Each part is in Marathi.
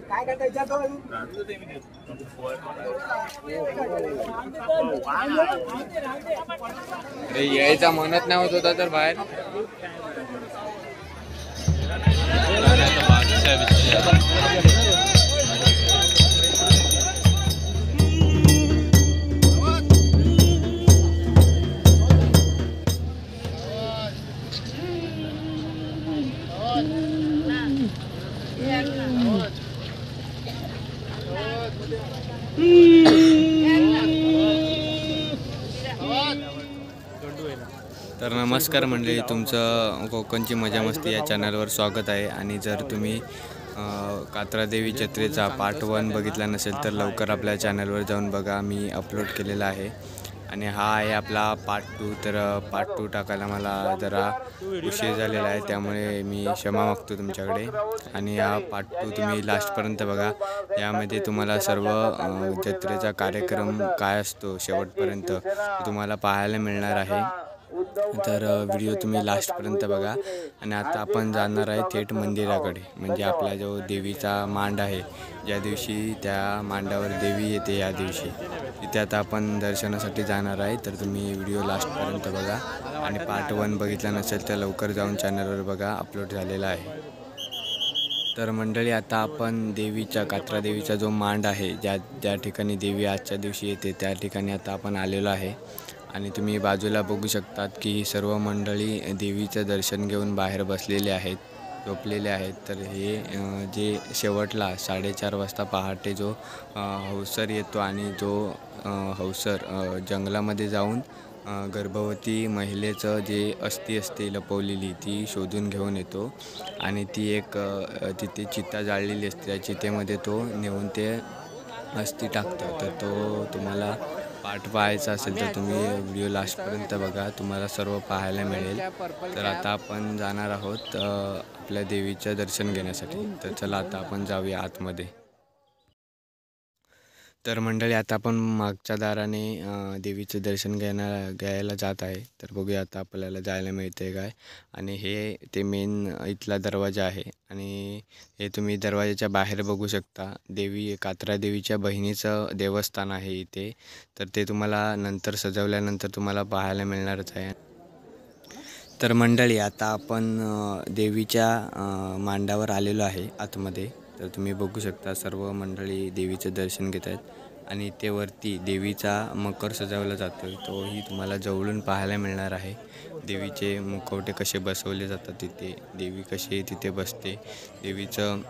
काय करता विचारतो यायचा म्हणत नाही होत होता तर बाहेर तर नमस्कार मंडळी, तुमचं कोकणची मजा मस्ती या चॅनलवर स्वागत आहे. आणि जर तुम्ही कात्रादेवी जत्रेचा पार्ट 1 बघितला नसेल तर लवकर आपल्या चॅनलवर जाऊन बघा. मी अपलोड केलेला आहे. आणि हा आहे आपला पार्ट 2. तर पार्ट 2 टाकायला मला जरा उशीर झालेला आहे, त्यामुळे मी क्षमा मागतो तुमच्याकडे. आणि हा पार्ट 2 तुम्ही लास्टपर्यंत बघा. यामध्ये तुम्हाला सर्व जत्रेचा कार्यक्रम काय असतो शेवटपर्यंत तुम्हाला पाहायला मिळणार आहे. तर व्हिडिओ तुम्ही लास्टपर्यंत बघा. आणि आता आपण जाणार आहे थेट मंदिराकडे, म्हणजे आपला जो देवीचा मांड आहे, ज्या दिवशी त्या मांडावर देवी येते या दिवशी तिथे आता आपण दर्शनासाठी जाणार आहे. तर तुम्ही व्हिडिओ लास्टपर्यंत बघा. आणि पार्ट 1 बघितला नसेल तर लवकर जाऊन चॅनलवर बघा, अपलोड झालेला आहे. तर मंडळी, आता आपण देवीच्या कात्रादेवीचा जो मांड आहे, ज्या ठिकाणी देवी आजच्या दिवशी येते त्या ठिकाणी आता आपण आलेलो आहे. आणि तुम्ही बाजूला बघू शकतात की सर्व मंडळी देवीचं दर्शन घेऊन बाहेर बसलेले आहेत, झोपलेले आहेत. तर हे जे शेवटला 4:30 वाजता पहाटे जो हौसर येतो आणि जो हौसर जंगलामध्ये जाऊन गर्भवती महिलेचं जे अस्थी असते लपवलेली ती शोधून घेऊन येतो. आणि ती एक तिथे चिता जाळलेली असते, त्या चितेमध्ये तो नेऊन ते अस्थी टाकतं. तर तो तुम्हाला पार्ट पाहायचा असेल तर तुम्ही व्हिडिओ लास्टपर्यंत बघा, तुम्हाला सर्व पाहायला मिळेल. तर आता आपण जाणार आहोत आपल्या देवीचं दर्शन घेण्यासाठी. तर चला आता आपण जाऊया आतमध्ये. तर मंडळी, आता आपण मागच्या दाराने देवीचं दर्शन घ्यायला जात आहे. तर बघूया आता आपल्याला जायला मिळते काय. आणि हे ते मेन इथला दरवाजा आहे. आणि हे तुम्ही दरवाजाच्या बाहेर बघू शकता, कात्रा देवीच्या बहिणीचं देवस्थान आहे इथे. तर ते तुम्हाला नंतर सजवल्यानंतर तुम्हाला पाहायला मिळणारच आहे. तर मंडळी, आता आपण देवीच्या मांडावर आलेलो आहे आतमध्ये. तर तुम्ही बघू शकता सर्व मंडळी देवीचं दर्शन घेत आहेत. आणि ते वरती देवीचा मकर सजवला जातो, तोही तुम्हाला जवळून पाहायला मिळणार आहे. देवीचे मुखवटे कसे बसवले जातात तिथे, देवी कशी तिथे बसते, देवीचं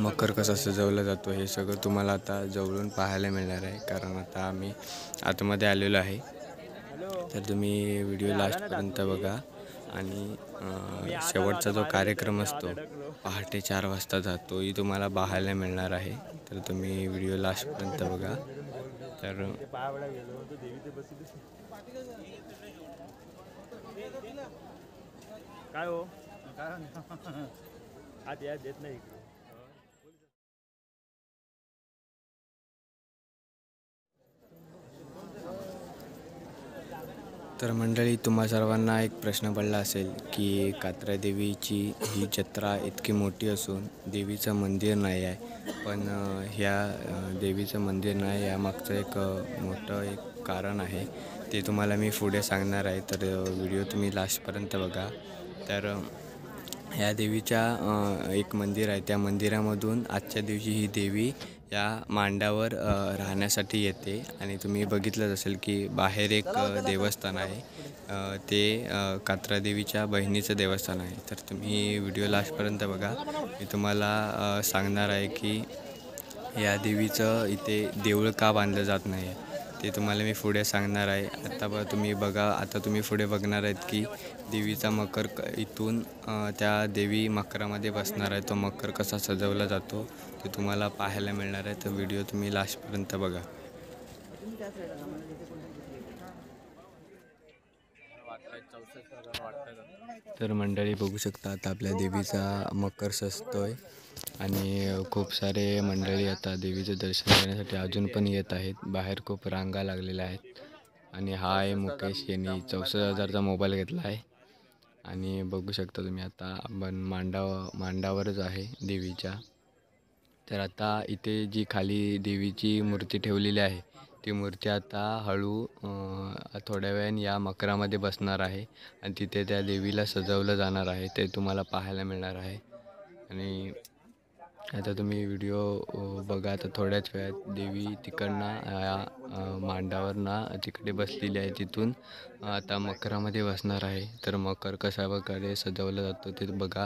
मकर कसा सजवला जातो, हे सगळं तुम्हाला आता जवळून पाहायला मिळणार आहे, कारण आता आम्ही आतमध्ये आलेलो आहे. तर तुम्ही व्हिडिओ लास्टपर्यंत बघा. आणि शेवटचा जो कार्यक्रम असतो पहाटे 4 वाजताचा, तोही तुम्हाला पाहायला मिळणार आहे. तर तुम्ही व्हिडिओ लास्टपर्यंत बघा. तर काय हो आत या देत नाही. तर मंडळी, तुम्हा सर्वांना एक प्रश्न पडला असेल की कात्रा देवीची ही जत्रा इतकी मोठी असून देवीचं मंदिर नाही आहे, पण ह्या देवीचं मंदिर नाही यामागचं एक मोठं एक कारण आहे. ते तुम्हाला मी पुढे सांगणार आहे. तर व्हिडिओ तुम्ही लास्टपर्यंत बघा. तर ह्या देवीच्या एक मंदिर आहे, त्या मंदिरामधून आजच्या दिवशी ही देवी या मांडावर राहण्यासाठी येते. आणि तुम्ही बघितलंच असेल की बाहेर एक देवस्थान आहे, ते कात्रा देवीच्या बहिणीचं देवस्थान आहे. तर तुम्ही व्हिडिओ लास्टपर्यंत बघा. मी तुम्हाला सांगणार आहे की या देवीचं इथे देऊळ का बांधलं जात नाही आहे, ते तुम्हाला मी पुढे सांगणार आहे. आता तुम्ही बघा, आता तुम्ही पुढे बघणार आहेत की देवीचा मकर इथून त्या देवी मकरामध्ये बसणार आहे. तो मकर कसा सजवला जातो ते तुम्हाला पाहायला मिळणार आहे. तर व्हिडिओ तुम्ही लास्टपर्यंत बघा. तर मंडळी बघू शकता, आता आपल्या देवीचा मकर सजतोय आणि खूप सारे मंडळी आता देवीचं दर्शन करण्यासाठी अजून पण येत आहेत. बाहेर खूप रांगा लागलेल्या आहेत. आणि हा आहे मुकेश, यांनी 64,000चा मोबाईल घेतला आहे. आणि बघू शकता तुम्ही आता आपण मांडावरच आहे देवीच्या. तर आता इथे जी खाली देवीची मूर्ती ठेवलेली आहे ती मूर्ती आता थोड्या वेळाने या मकरामध्ये बसणार आहे आणि तिथे त्या देवीला सजवलं जाणार आहे, ते तुम्हाला पाहायला मिळणार आहे. आणि आता तुम्ही व्हिडिओ बघा. आता थोड्याच वेळात देवी तिकडनं या मांडावरनं तिकडे बसलेली आहे, तिथून आता मकरामध्ये बसणार आहे. तर मकर कशा प्रकारे सजवलं जातं ते बघा.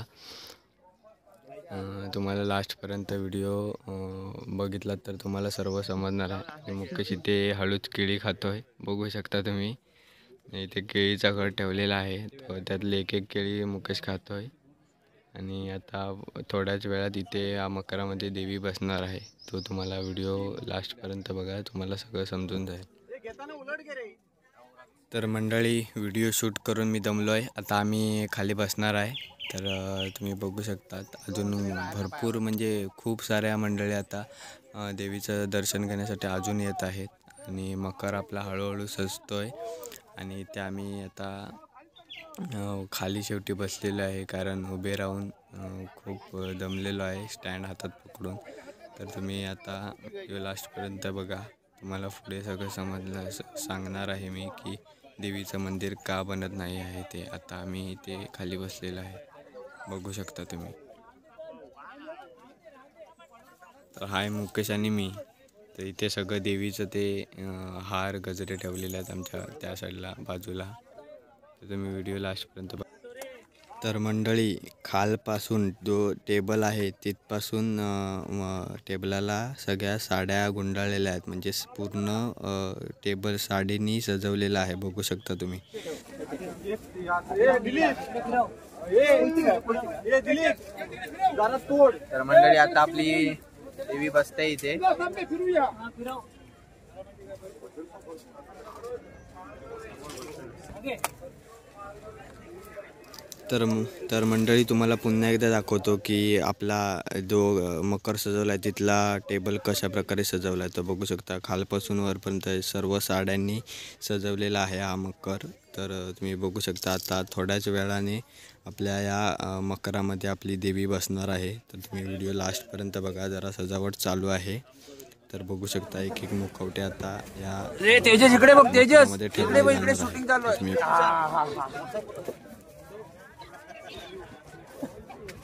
तुम्हाला लास्टपर्यंत व्हिडिओ बघितला तर तुम्हाला सर्व समजणार आहे. आणि मुकेश इथे हळूच केळी खातो आहे, बघू शकता तुम्ही. इथे केळीचा घड ठेवलेला आहे, त्यातली एक केळी मुकेश खातो आहे. आणि आता थोड्याच वेळात इथे या मकरामध्ये देवी बसणार आहे. तो तुम्हाला व्हिडिओ लास्टपर्यंत बघा, तुम्हाला सगळं समजून जाईल. तर मंडळी, व्हिडिओ शूट करून मी दमलो आहे. आता आम्ही खाली बसणार आहे. तर तुम्ही बघू शकतात अजून भरपूर म्हणजे खूप साऱ्या मंडळी आता देवीचं दर्शन घेण्यासाठी अजून येत आहेत. आणि मकर आपला हळूहळू सजतो आहे. आणि ते आम्ही आता खाली शेवटी बसलेलो आहे, कारण उभे राहून खूप दमलेलो आहे स्टँड हातात पकडून. तर तुम्ही आता लास्टपर्यंत बघा, तुम्हाला पुढे सगळं समजलं सांगणार आहे मी की देवीचं मंदिर का बनत नाही आहे ते. आता आम्ही इथे खाली बसलेलो आहे, बघू शकता तुम्ही. तर हाय मुकेश आणि मी. तर इथे सगळं देवीचं ते हार गजरे ठेवलेले आहेत आमच्या त्या साईडला बाजूला. तर तुम्ही व्हिडिओ लास्टपर्यंत बघा. तर मंडळी, खालपासून जो टेबल आहे तिथपासून टेबलाला सगळ्या साड्या गुंडाळलेल्या आहेत, म्हणजे पूर्ण टेबल साडीनी सजवलेला आहे, बघू शकता तुम्ही. तर मंडळी, आता आपली देवी बसते इथे. तर मंडळी, तुम्हाला पुन्हा एकदा दाखवतो की आपला जो मकर सजवला आहे तिथला टेबल कशा प्रकारे सजवला आहे. तर बघू शकता खालपासून वरपर्यंत सर्व साड्यांनी सजवलेला आहे हा मकर. तर तुम्ही बघू शकता आता थोड्याच वेळाने आपल्या या मकरामध्ये आपली देवी बसणार आहे. तर तुम्ही व्हिडिओ लास्टपर्यंत बघा, जरा सजावट चालू आहे. तर बघू शकता एक एक मुखवटे आता या तेजस इकडे बघ, तेजस मध्ये इकडे बघ, इकडे शूटिंग चालू आहे.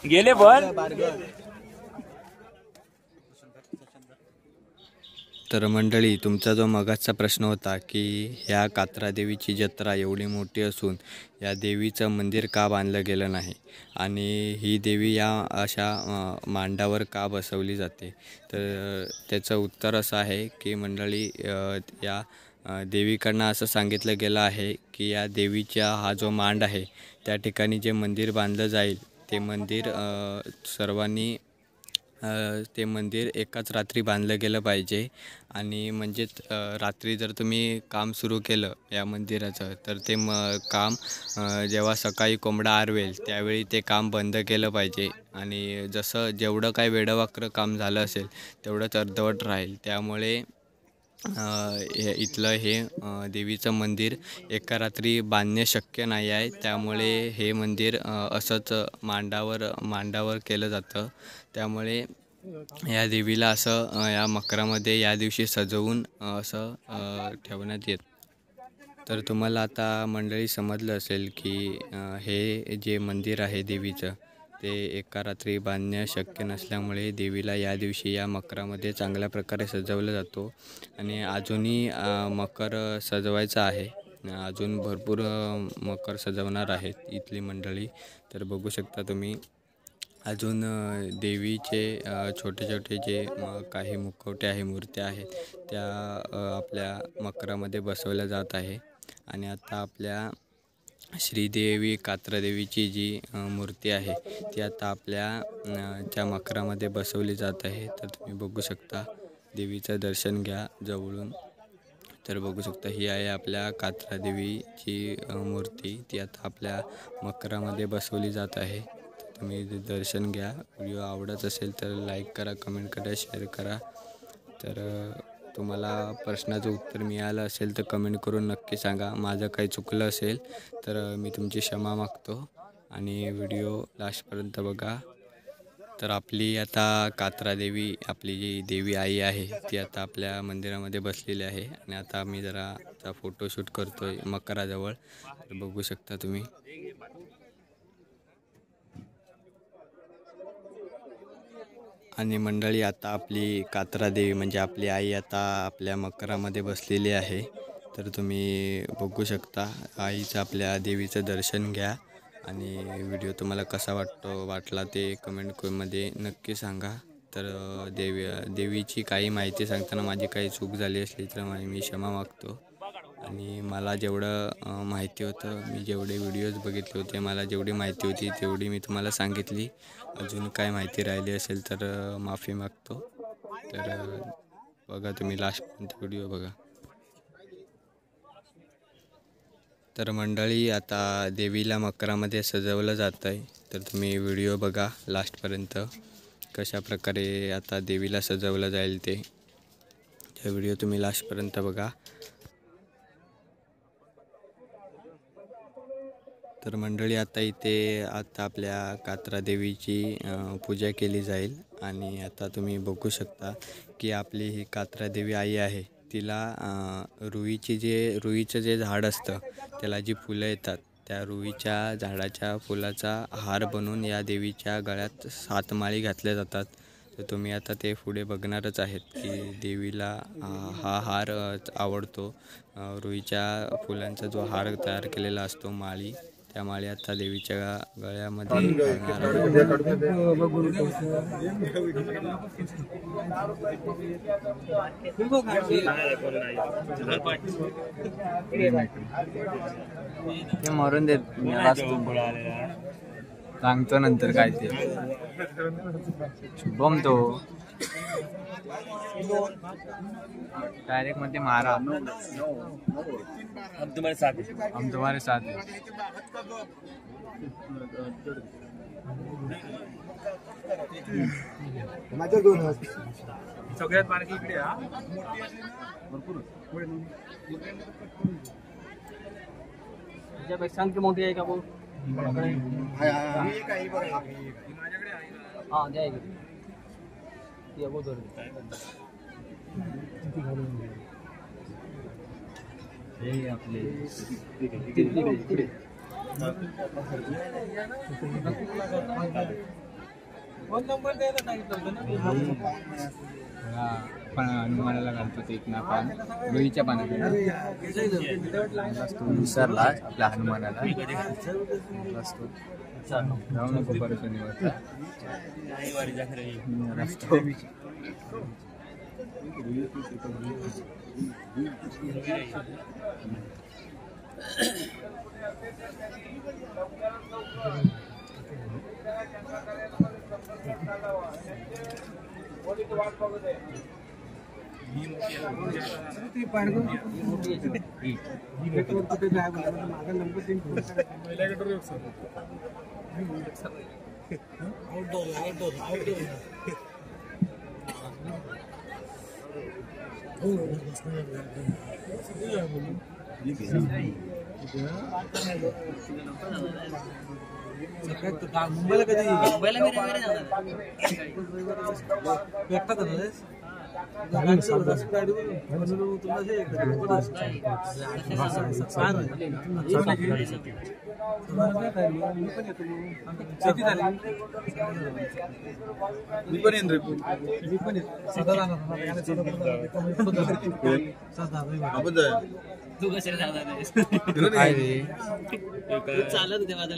गेले पण. तर मंडळी, तुमचा जो मगाचा प्रश्न होता की ह्या कात्रा देवीची जत्रा एवढी मोठी असून या देवीचं मंदिर का बांधलं गेलं नाही आणि ही देवी या अशा मांडावर का बसवली जाते, तर त्याचं उत्तर असं आहे की मंडळी, या देवीकडनं असं सांगितलं गेलं आहे की या देवीचा हा जो मांड आहे त्या ठिकाणी जे मंदिर बांधलं जाईल ते मंदिर सर्वांनी ते मंदिर एकाच रात्री बांधलं गेलं पाहिजे. आणि म्हणजे रात्री जर तुम्ही काम सुरू केलं या मंदिराचं तर ते काम जेव्हा सकाळी कोंबडा आरवेल त्यावेळी ते काम बंद केलं पाहिजे. आणि जसं जेवढं काय वेडवाकडं काम झालं असेल तेवढंच अर्धवट राहील. त्यामुळे इथलं हे देवीचं मंदिर एका रात्री बांधणे शक्य नाही आहे. त्यामुळे हे मंदिर असंच मांडावर केलं जातं. त्यामुळे या देवीला असं या मकरामध्ये या दिवशी सजवून असं ठेवण्यात येत. तर तुम्हाला आता मंडळी समजलं असेल की हे जे मंदिर आहे देवीचं ते एका रात्री बांधणे शक्य नसल्यामुळे देवीला या दिवशी या मकरामध्ये चांगल्या प्रकारे सजवलं जातो. आणि अजूनही मकर सजवायचा आहे, अजून भरपूर मकर सजवणार आहेत इथली मंडळी. तर बघू शकता तुम्ही अजून देवीचे छोटे छोटे जे काही मुखवटे आहे, मूर्त्या आहेत त्या आपल्या मकरामध्ये बसवल्या जात आहे. आणि आता आपल्या श्रीदेवी कात्रादेवीची जी मूर्ती आहे ती आता आपल्या त्या मकरामध्ये बसवली जात आहे. तर तुम्ही बघू शकता, देवीचं दर्शन घ्या जवळून. तर बघू शकता ही आहे आपल्या कात्रादेवीची मूर्ती, ती आता आपल्या मकरामध्ये बसवली जात आहे. तुम्ही दर्शन घ्या. व्हिडिओ आवडत असेल तर लाईक करा, कमेंट करा, शेअर करा. तर तुम्हाला प्रश्नाचं उत्तर मिळालं असेल तर कमेंट करून नक्की सांगा. माझं काही चुकलं असेल तर मी तुमची क्षमा मागतो. आणि व्हिडिओ लास्टपर्यंत बघा. तर आपली आता कात्रा देवी, आपली जी देवी आई आहे ती आता आपल्या मंदिरामध्ये बसलेली आहे आणि आता आम्ही जरा आता फोटोशूट करतोय मकराजवळ. तर बघू शकता तुम्ही. आणि मंडळी आता आपली कात्रा देवी म्हणजे आपली आई आता आपल्या मकरामध्ये बसलेली आहे. तर तुम्ही बघू शकता आईचं आपल्या देवीचं दर्शन घ्या आणि व्हिडिओ तुम्हाला कसा वाटला ते कमेंटमध्ये नक्की सांगा. तर देवीची काही माहिती सांगताना माझी काही चूक झाली असली तर मी क्षमा मागतो. आणि मला जेवढं माहिती होतं, मी जेवढे व्हिडिओज बघितले होते, मला जेवढी माहिती होती तेवढी मी तुम्हाला सांगितली. अजून काय माहिती राहिली असेल तर माफी मागतो. तर बघा तुम्ही लास्टपर्यंत व्हिडिओ बघा. तर मंडळी आता देवीला मकरामध्ये सजवलं जातं आहे. तर तुम्ही व्हिडिओ बघा लास्टपर्यंत कशा प्रकारे आता देवीला सजवलं जाईल ते व्हिडिओ तुम्ही लास्टपर्यंत बघा. तर मंडळी आता आपल्या कात्रा देवीची पूजा केली जाईल. आणि आता तुम्ही बघू शकता की आपली ही कात्रा देवी आई आहे तिला रुईचं जे झाड असतं त्याला जी फुलं येतात त्या रुईच्या झाडाच्या फुलाचा हार बनवून या देवीच्या गळ्यात 7 माळी घातल्या जातात. तर तुम्ही आता ते पुढे बघणारच आहेत की देवीला हा हार आवडतो. रुईच्या फुलांचा जो हार तयार केलेला असतो माळी, त्या माळी आता देवीच्या गळ्यामध्ये मरून देत सांगतो नंतर काय ते शुभम तो डायरेक्ट मध्ये मारा. हम तुम्हारे साथ हैं. माझ्या 2 सगळ्यात बारकी इकडे भरपूर त्याच्यापेक्षा आणखी मोठी आहे का भाऊ? हा द्या ती अगोदर हे आपले फोन नंबर द्यायला सांगितलं होतं ना. पण हनुमानाला घालतो ते एक ना पान रुईच्या पानात विसरला आपल्या हनुमानाला असतो. जाऊ नको परत शनिवारचा मुंबईला कधी मुंबईला मी रविवारी जाणार. एकटाच मी पण येईन रे. तू कशाला जाणार आहेस? चालत होते माझ्या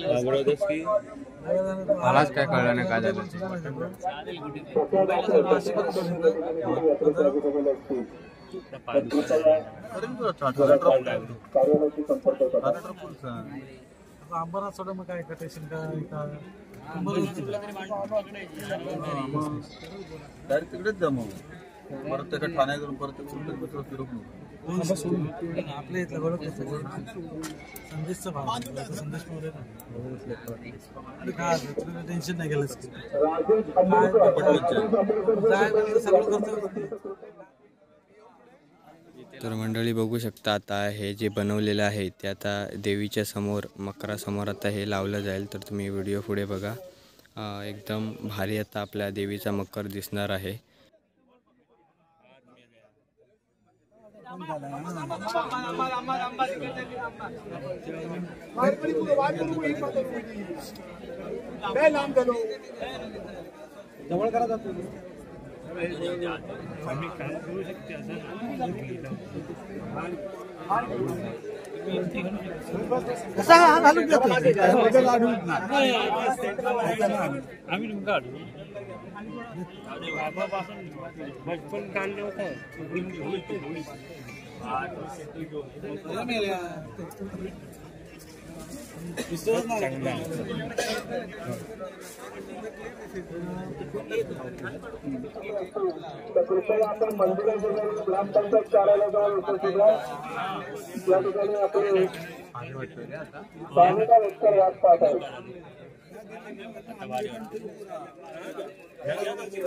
मलाच काय कळलं नाही काय झालं. अंबरनाथ सोडा मग काय कटेशन डायरेक्ट तिकडेच जा मग. परत त्या ठाणे करून परत आपल्या इथलं बरोबर संदेशचा भाव संदेश काय टेन्शन नाही गेलं सगळं करतो. तर मंडळी बघू शकता आता हे जे बनवलेलं आहे ते आता देवीच्या समोर मकरासमोर आता हे लावलं जाईल. तर तुम्ही व्हिडिओ पुढे बघा. एकदम भारी आता आपल्या देवीचा मकर दिसणार आहे. जवळ करा जातो कसा हा घालून देतो आम्ही काढू बचपन काढले होतं. कृपया आपण मंदिराजवळ ग्रामपंचायत कार्यालयाजवळ उपस्थित राहा. या ठिकाणी आपले स्वामिका लष्कर वाट पाहत आहेत.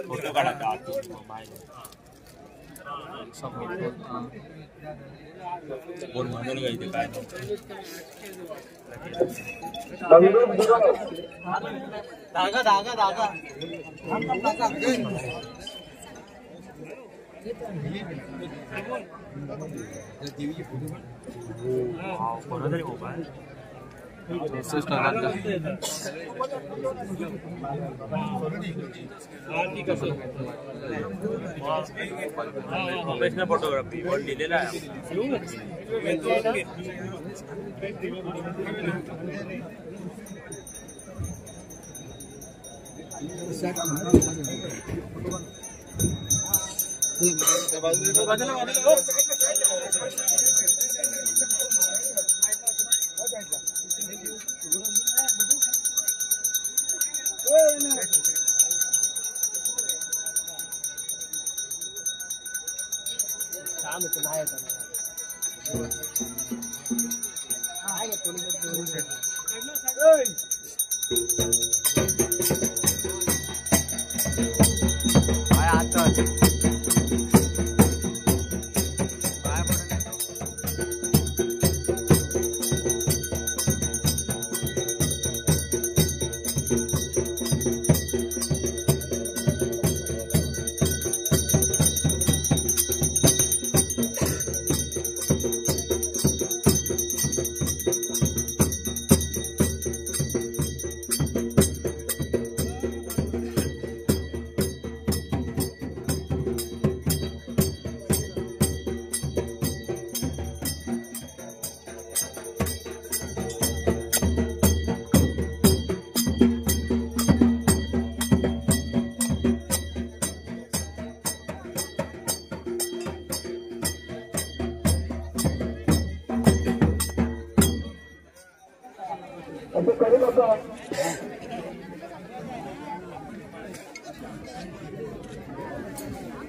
फोटो काढा कोण म्हणून घ्यायचे काय धागा धागा धागा कोणातरी उभा प्रोफेशनल फोटोग्राफी वर दिलेला आहे.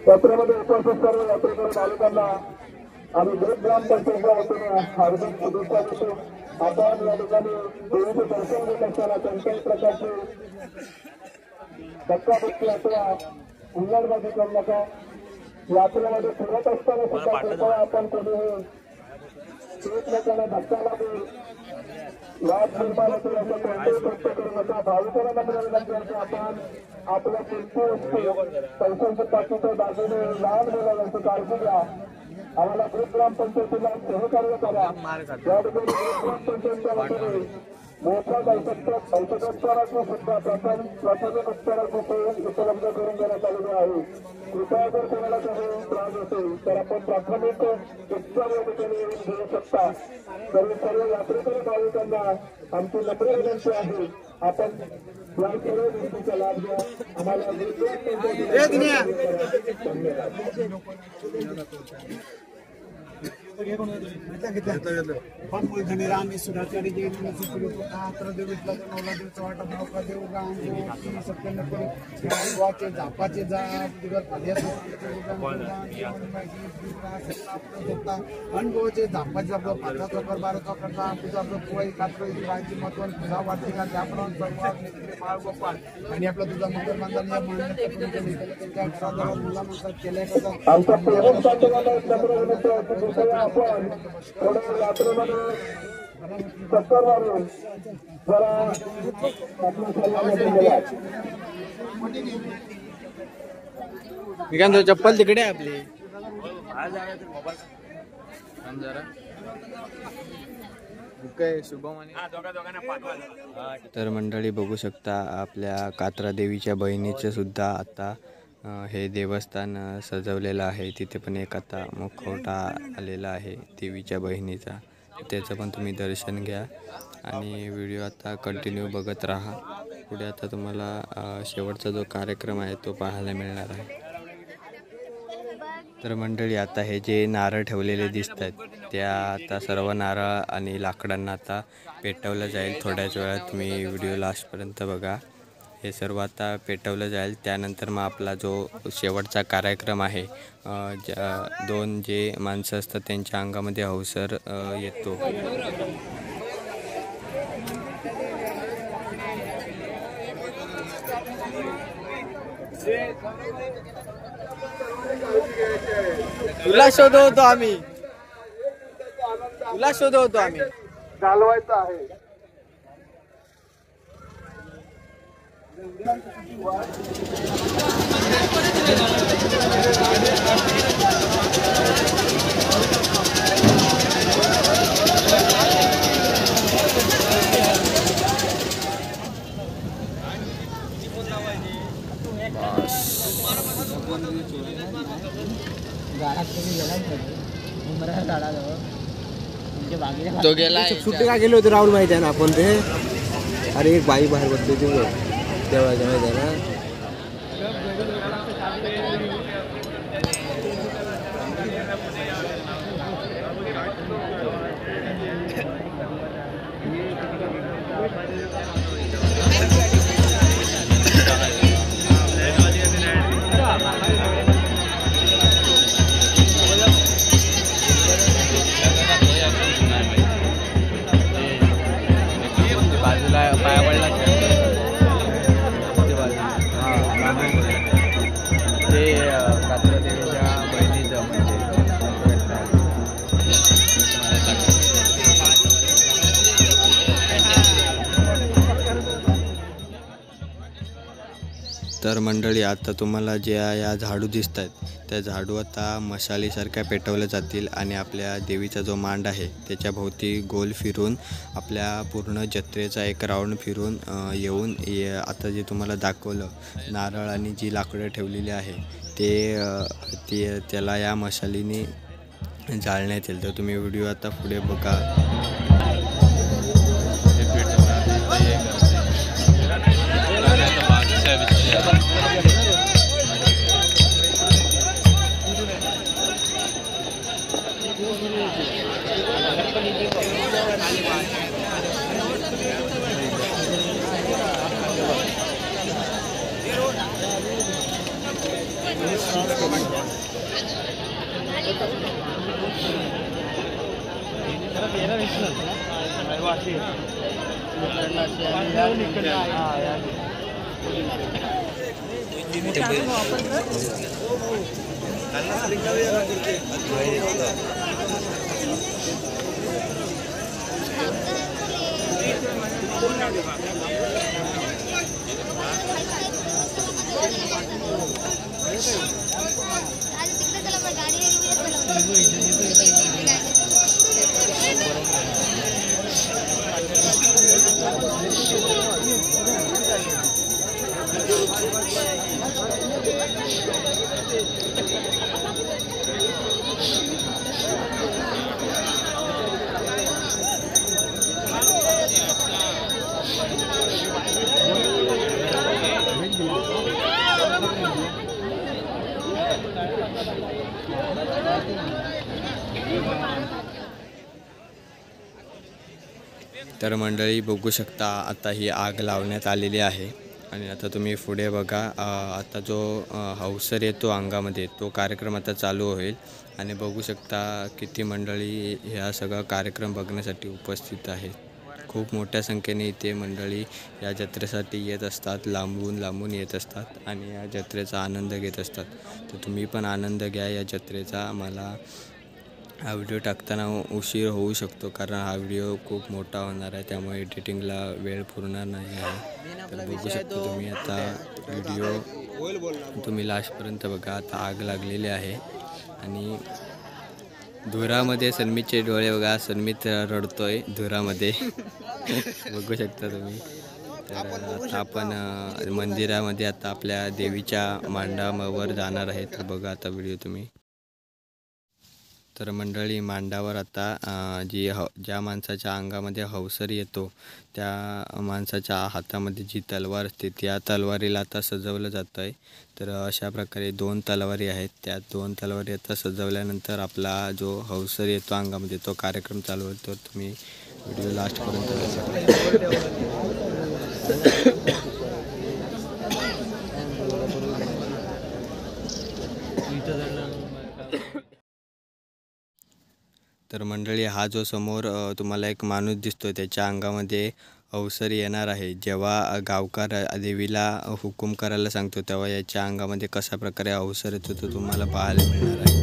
यात्रेमध्ये उपस्थित सर्व यात्रेकरू नागरिकांना आम्ही ग्रामपंचायतीच्या वतीने हार्दिक शुभेच्छा देतो. आपण या ठिकाणी देवीचे दर्शन घेत असताना कोणत्याही प्रकारची धक्काबुक्की अथवा हुल्लडबाजी करू नका. यात्रेमध्ये फिरत असताना सुद्धा कृपया आपण कोणीही एकमेकांना धक्का लागेल वाद निर्माण होतील असं कोणतेही कृत्य करू नका. भाविकांना विनंती आहे की आपण आपल्या किमती वस्तू पैशांच्या पाकिटं दागिने लहान मुलांची काळजी घ्या. आम्हाला ग्रामपंचायतीला सहकार्य करा. या ठिकाणी ग्रामपंचायतच्या वतीने मोठ्या औषधोपचाराची सुद्धा प्राथमिक उपचाराची सोय उपलब्ध करून देण्यात आलेली आहे. कृपया जर कोणाला काही त्रास असेल तर आपण प्राथमिक उपचार या ठिकाणी येऊन घेऊ शकता. सर्व यात्रेकरी भाविकांना आमची नम्र विनंती आहे आपण या सर्व गोष्टीचा लाभ घ्या. आम्हाला धन्यवाद. रामी सुधाचारी जैन देवीतला नवलादेवचा वाटा भावका देव गांजो सत्यनपूर वाचे झापाचे जा दिगर अनुभवाचे झापाचे आपलं 5 चक्कर 12 चक्कर आपलं आपलं पोळी कात्र राहायची महत्वाची तुझा वाटते का त्याप्रमाणे बाळ गोपाळ आणि आपलं तुझा मंगल मानधन या मान्य त्यांच्या घराजवळ मुला म्हणतात केल्या करतात आमचा प्रेम आपण थोडं रात्रभर चक्कर मारून जरा आपल्या शरीरामध्ये गेला मी काय म्हणतो, चप्पल तिकडे आहे आपली. तर मंडळी बघू शकता आपल्या कात्रा देवीच्या बहिणीचं सुद्धा आता हे देवस्थान सजवलेलं आहे. तिथे पण एक आता मुखवटा आलेला आहे देवीच्या बहिणीचा, त्याचं पण तुम्ही दर्शन घ्या आणि व्हिडिओ आता कंटिन्यू बघत राहा. पुढे आता तुम्हाला शेवटचा जो कार्यक्रम आहे तो पाहायला मिळणार आहे. तर मंडळी आता हे जे नारळ ठेवलेले दिसत आहेत त्या आता सर्व नारळ आणि लाकडांना आता पेटवलं जाईल. थोड्याच वेळात तुम्ही व्हिडिओ लास्टपर्यंत बघा. हे सर्व आता पेटवलं जाईल. त्यानंतर मग आपला जो शेवटचा कार्यक्रम आहे, 2 जे माणसं असतात त्यांच्या अंगामध्ये अवसर येतो. तुला शोधवतो आम्ही, घालवायचं आहे. तो गेला. सुट्टीला गेलो होतो राहुल, माहिती आहे ना आपण ते. अरे एक बाई बाहेर बसली होती देवळाच्या, माहिती आहे ना. तर मंडळी आता तुम्हाला ज्या या झाडू दिसत आहेत त्या झाडू आता मशालीसारख्या पेटवल्या जातील आणि आपल्या देवीचा जो मांड आहे त्याच्या भोवती गोल फिरून आपल्या पूर्ण जत्रेचा एक राऊंड फिरून येऊन आता जे तुम्हाला दाखवलं नारळ आणि जी लाकडं ठेवलेली आहे ते त्याला या मशालीने जाळण्यात येईल. तर तुम्ही व्हिडिओ आता पुढे बघा. तर मंडळी बघू शकता आता ही आग लावण्यात आलेली आहे आणि आता तुम्ही पुढे बघा आता जो हौसर येतो अंगामध्ये तो कार्यक्रम आता चालू होईल आणि बघू शकता किती मंडळी ह्या सगळा कार्यक्रम बघण्यासाठी उपस्थित आहेत. खूप मोठ्या संख्येने इथे मंडळी या जत्रेसाठी येत असतात, लांबून येत असतात आणि या जत्रेचा आनंद घेत असतात. तर तुम्ही पण आनंद घ्या या जत्रेचा. मला हा व्हिडिओ टाकताना उशीर होऊ शकतो कारण हा व्हिडिओ खूप मोठा होणार आहे, त्यामुळे एडिटिंगला वेळ पुरणार नाही आहे. तर बघू शकता तुम्ही आता व्हिडिओ तुम्ही लास्टपर्यंत बघा. आता आग लागलेली आहे आणि धुरामध्ये सन्मीतचे डोळे बघा. सन्मीत रडतोय धुरामध्ये बघू शकता तुम्ही. तर आता आपण मंदिरामध्ये आता आपल्या देवीच्या मांडावर जाणार आहे. तर बघा आता व्हिडिओ तुम्ही. तर मंडळी मांडावर आता ज्या माणसाच्या अंगामध्ये हौसर येतो त्या माणसाच्या हातामध्ये जी तलवार असते त्या तलवारीला आता सजवलं जातं आहे. तर अशा प्रकारे 2 तलवारी आहेत. त्या 2 तलवारी आता सजवल्यानंतर आपला जो हौसर येतो अंगामध्ये तो कार्यक्रम चालू होईल. तर तुम्ही व्हिडिओ लास्टपर्यंत तर मंडळी हा जो समोर तुम्हाला एक माणूस दिसतो त्याच्या अंगामध्ये अवसर येणार आहे. जेव्हा गावकार देवीला हुकूम करायला सांगतो तेव्हा याच्या अंगामध्ये कशा प्रकारे अवसर येतो तो तुम्हाला पाहायला मिळणार आहे.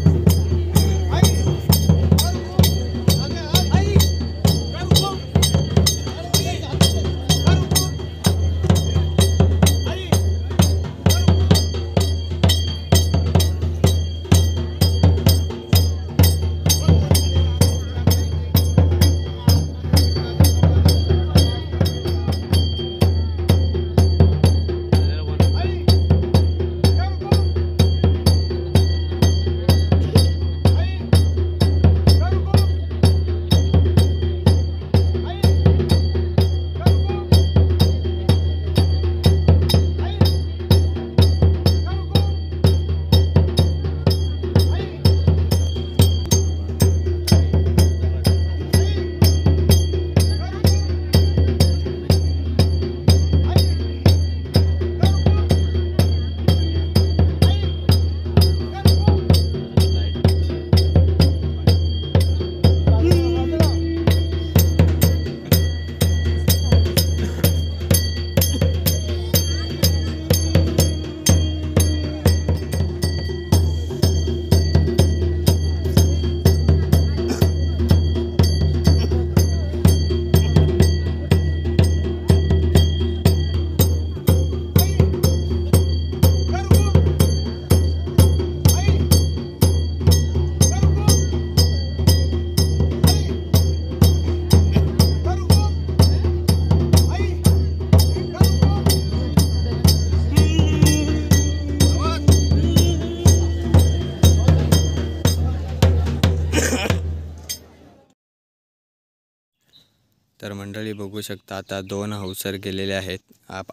तर मंडळी बघू शकता आता 2 हौसर गेलेले आहेत.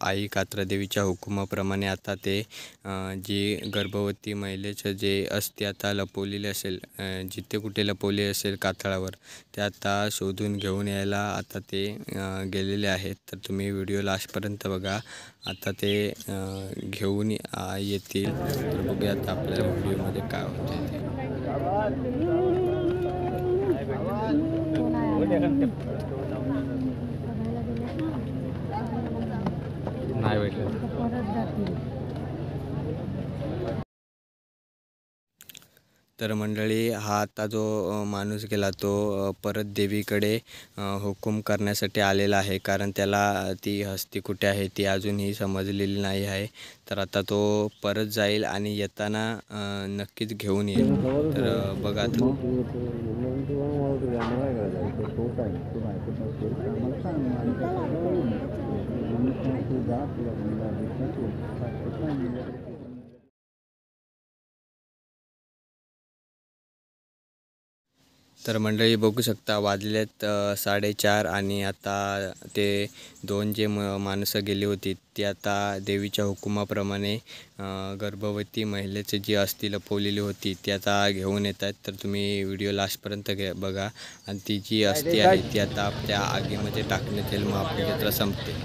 आई कात्रादेवीच्या हुकुमाप्रमाणे आता ते जी गर्भवती महिलेचं जे असते आता लपवलेली असेल जिथे कुठे लपवली असेल कातळावर ते आता शोधून घेऊन यायला आता ते गेलेले आहेत. तर तुम्ही व्हिडिओ लास्टपर्यंत बघा. आता ते घेऊन येतील. तर बघूया आता आपल्याला व्हिडिओमध्ये काय होतं ते. नाही भेटलं तर मंडळी हा आता जो माणूस गेला तो परत देवीकडे हुकूम करण्यासाठी आलेला आहे कारण त्याला ती हस्ती कुठे आहे ती अजूनही समजलेली नाही आहे. तर आता तो परत जाईल आणि येताना नक्कीच घेऊन येईल. तर बघा तर मंडळी बघू शकता वाजलेत 4:30 आणि आता ते 2 जे माणसं गेली होती ती आता देवीच्या हुकुमाप्रमाणे गर्भवती महिलेचे जी अस्थी लपवलेली होती ती आता घेऊन येत आहेत. तर तुम्ही व्हिडिओ लास्टपर्यंत बघा आणि ती जी अस्थी आहे ती आता त्या आगीमध्ये टाकण्यात येईल. मग आपली जत्रा संपते.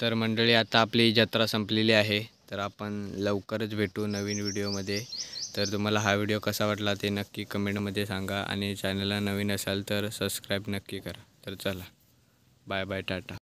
तर मंडळी आता आपली जत्रा संपलेली आहे. तर आपण लवकरच भेटू नवीन व्हिडिओमध्ये. तर तुम्हाला हा व्हिडिओ कसा वाटला ते नक्की कमेंटमध्ये सांगा आणि चॅनलला नवीन असाल तर सबस्क्राईब नक्की करा. तर चला बाय बाय टाटा.